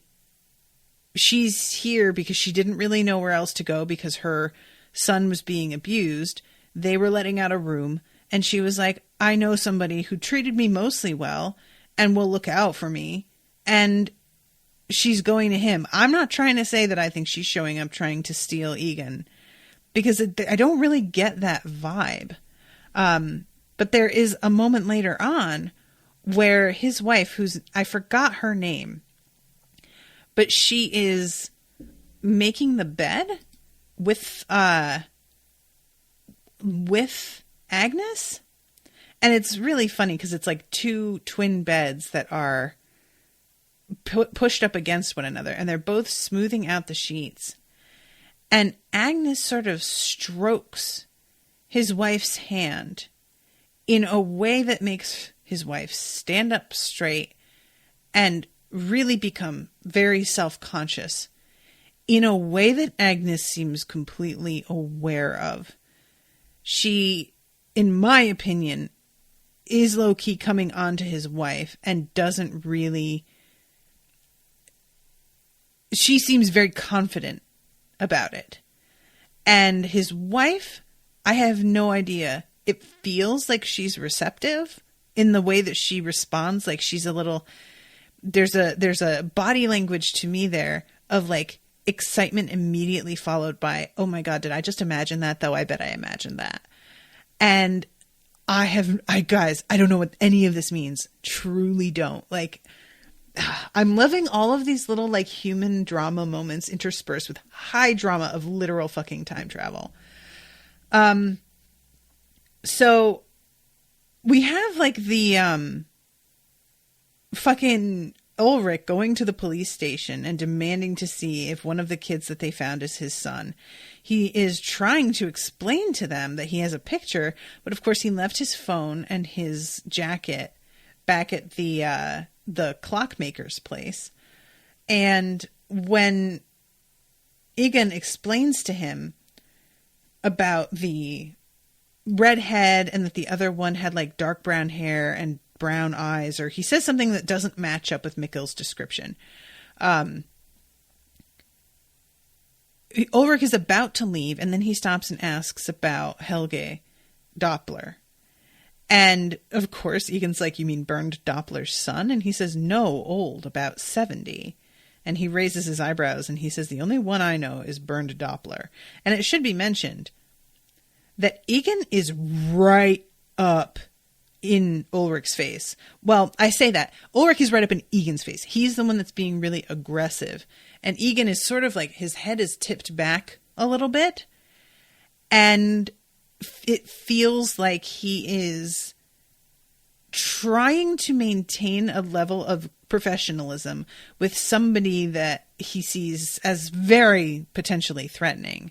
she's here because she didn't really know where else to go because her son was being abused. They were letting out a room. And she was like, I know somebody who treated me mostly well and will look out for me. And she's going to him. I'm not trying to say that I think she's showing up trying to steal Egan, because I don't really get that vibe. But there is a moment later on where his wife, I forgot her name, but she is making the bed with Agnes. And it's really funny because it's like two twin beds that are pushed up against one another, and they're both smoothing out the sheets. And Agnes sort of strokes his wife's hand in a way that makes his wife stand up straight and really become very self-conscious in a way that Agnes seems completely aware of. She, in my opinion, is low-key coming on to his wife and doesn't really... She seems very confident about it. And his wife, I have no idea. It feels like she's receptive in the way that she responds. Like she's a little... There's a body language to me there of like excitement immediately followed by, oh my God, did I just imagine that? Though I bet I imagined that. And guys, I don't know what any of this means. Truly don't. Like, I'm loving all of these little like human drama moments interspersed with high drama of literal fucking time travel. So we have like the fucking Ulrich going to the police station and demanding to see if one of the kids that they found is his son. He is trying to explain to them that he has a picture, but of course he left his phone and his jacket back at the clockmaker's place. And when Egan explains to him about the redhead and that the other one had like dark brown hair and brown eyes, or he says something that doesn't match up with Mikkel's description. Ulrich is about to leave, and then he stops and asks about Helge Doppler. And of course, Egan's like, you mean Bernd Doppler's son? And he says, no, old, about 70. And he raises his eyebrows and he says, the only one I know is Bernd Doppler. And it should be mentioned that Egan is right up in Ulrich's face. Well, I say that. Ulrich is right up in Egan's face. He's the one that's being really aggressive. And Egan is sort of like, his head is tipped back a little bit. And it feels like he is trying to maintain a level of professionalism with somebody that he sees as very potentially threatening.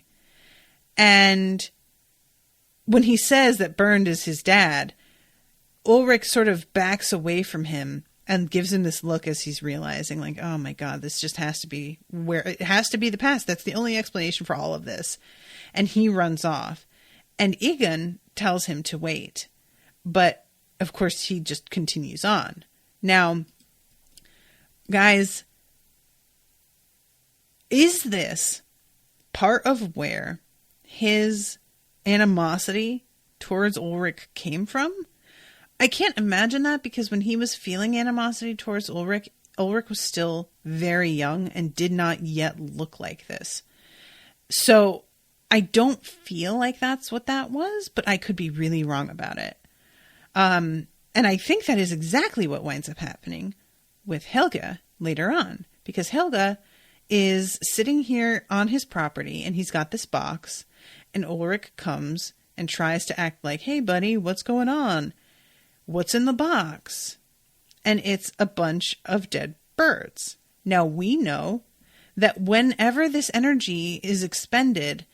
And when he says that Bernd is his dad, Ulrich sort of backs away from him and gives him this look as he's realizing, like, oh my God, this just has to be where it has to be the past. That's the only explanation for all of this. And he runs off. And Egon tells him to wait. But of course, he just continues on. Now, guys, is this part of where his animosity towards Ulrich came from? I can't imagine that, because when he was feeling animosity towards Ulrich was still very young and did not yet look like this. So I don't feel like that's what that was, but I could be really wrong about it. And I think that is exactly what winds up happening with Helge later on, because Helge is sitting here on his property and he's got this box, and Ulrich comes and tries to act like, hey buddy, what's going on? What's in the box? And it's a bunch of dead birds. Now we know that whenever this energy is expended,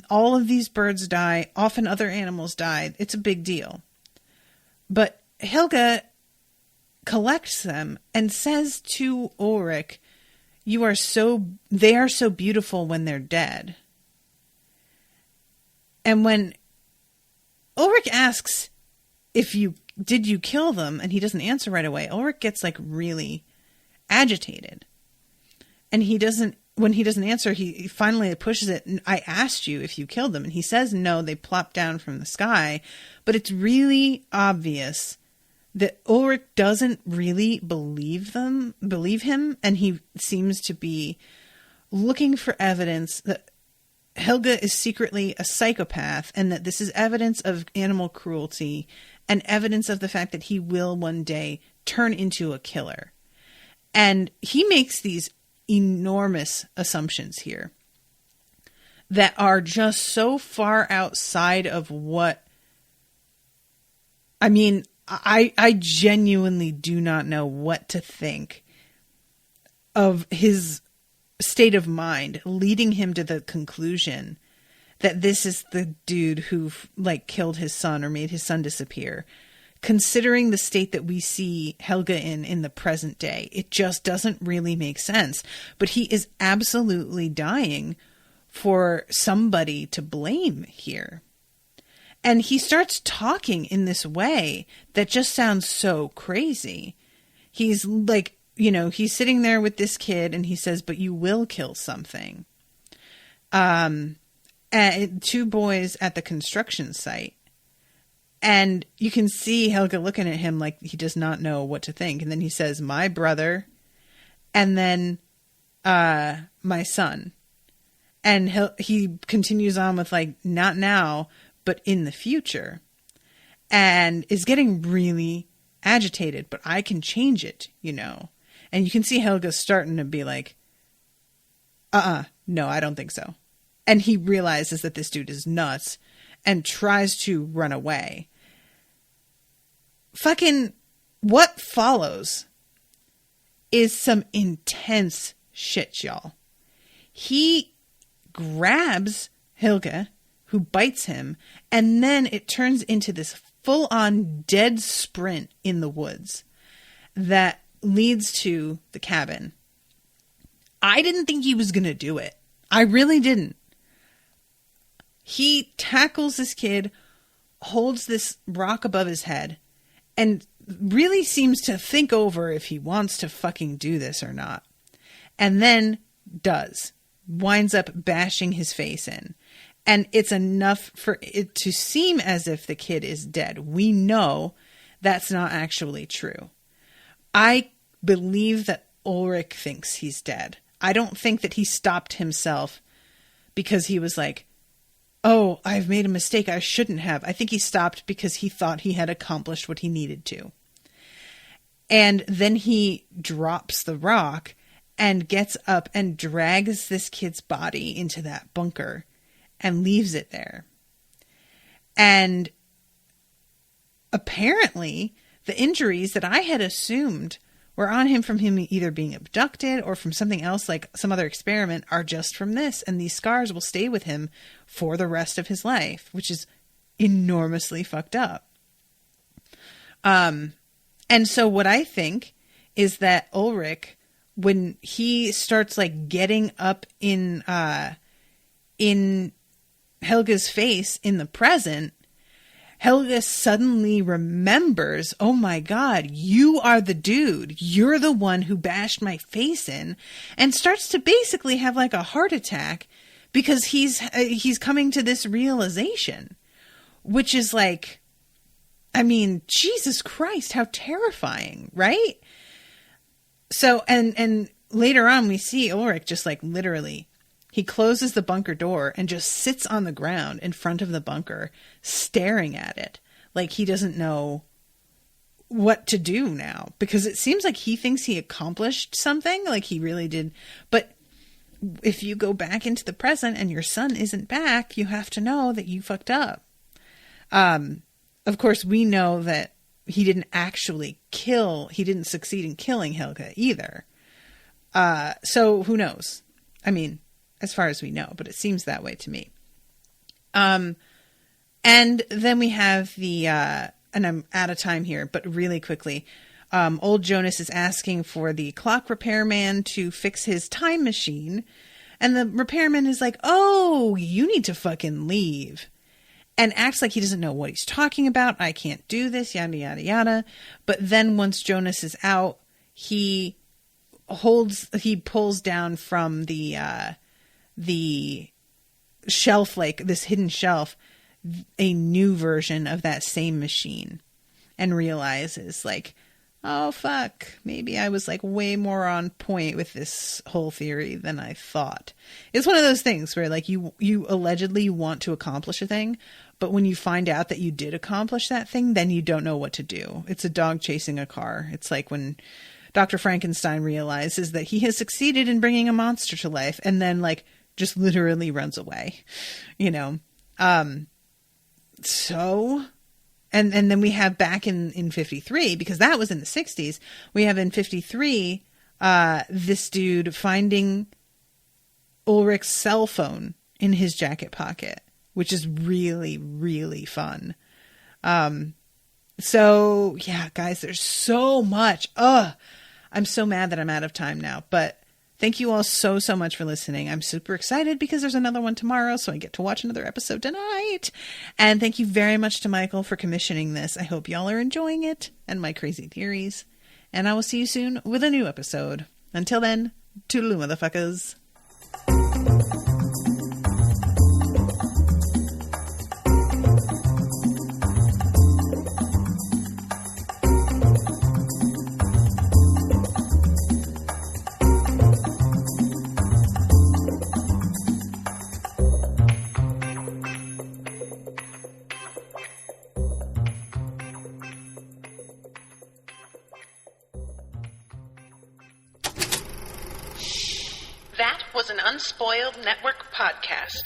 all of these birds die. Often other animals die. It's a big deal. But Helge collects them and says to Ulrich, they are so beautiful when they're dead. And when Ulrich asks, did you kill them? And he doesn't answer right away. Ulrich gets like really agitated. And when he doesn't answer, he finally pushes it. And I asked you if you killed them. And he says, no, they plopped down from the sky. But it's really obvious that Ulrich doesn't really believe him. And he seems to be looking for evidence that Helge is secretly a psychopath, and that this is evidence of animal cruelty and evidence of the fact that he will one day turn into a killer. And he makes these enormous assumptions here that are just so far outside of what... I mean, I genuinely do not know what to think of his state of mind leading him to the conclusion that this is the dude who like killed his son or made his son disappear. Considering the state that we see Helge in the present day, it just doesn't really make sense. But he is absolutely dying for somebody to blame here. And he starts talking in this way that just sounds so crazy. He's like, he's sitting there with this kid and he says, but you will kill something. And two boys at the construction site. And you can see Helge looking at him like he does not know what to think. And then he says, my brother, and then my son. And he continues on with like, not now, but in the future. And is getting really agitated, but I can change it, And you can see Helge starting to be like, no, I don't think so. And he realizes that this dude is nuts and tries to run away. Fucking what follows is some intense shit, y'all. He grabs Helge, who bites him, and then it turns into this full-on dead sprint in the woods that leads to the cabin. I didn't think he was going to do it. I really didn't. He tackles this kid, holds this rock above his head, and really seems to think over if he wants to fucking do this or not. And then does. Winds up bashing his face in. And it's enough for it to seem as if the kid is dead. We know that's not actually true. I believe that Ulrich thinks he's dead. I don't think that he stopped himself because he was like, oh, I've made a mistake. I shouldn't have. I think he stopped because he thought he had accomplished what he needed to. And then he drops the rock and gets up and drags this kid's body into that bunker and leaves it there. And apparently the injuries that I had assumed were on him from him either being abducted or from something else, like some other experiment, are just from this. And these scars will stay with him for the rest of his life, which is enormously fucked up. And so what I think is that Ulrich, when he starts like getting up in Helge's face in the present, Helge suddenly remembers, oh my God, you are the dude. You're the one who bashed my face in, and starts to basically have like a heart attack because he's coming to this realization, which is like, I mean, Jesus Christ, how terrifying, right? So, and later on we see Ulrich just like literally, he closes the bunker door and just sits on the ground in front of the bunker, staring at it like he doesn't know what to do now, because it seems like he thinks he accomplished something, like he really did. But if you go back into the present and your son isn't back, you have to know that you fucked up. Of course, we know that he didn't actually he didn't succeed in killing Helge either. So who knows? I mean, as far as we know, but it seems that way to me. And then we have the, and I'm out of time here, but really quickly, old Jonas is asking for the clock repairman to fix his time machine. And the repairman is like, oh, you need to fucking leave. And acts like he doesn't know what he's talking about. I can't do this, yada, yada, yada. But then once Jonas is out, he pulls down from the shelf, like this hidden shelf, a new version of that same machine, and realizes like, oh fuck, maybe I was like way more on point with this whole theory than I thought. It's one of those things where like you allegedly want to accomplish a thing, but when you find out that you did accomplish that thing, then you don't know what to do. It's a dog chasing a car. It's like when Dr. Frankenstein realizes that he has succeeded in bringing a monster to life, and then like just literally runs away, you know? So, and then we have back in 53, because that was in the 60s, we have in 53, this dude finding Ulrich's cell phone in his jacket pocket, which is really, really fun. So yeah, guys, there's so much. I'm so mad that I'm out of time now, but thank you all so much for listening. I'm super excited because there's another one tomorrow, so I get to watch another episode tonight. And thank you very much to Michael for commissioning this. I hope y'all are enjoying it and my crazy theories. And I will see you soon with a new episode. Until then, toodaloo, motherfuckers. That was an Unspoiled Network podcast.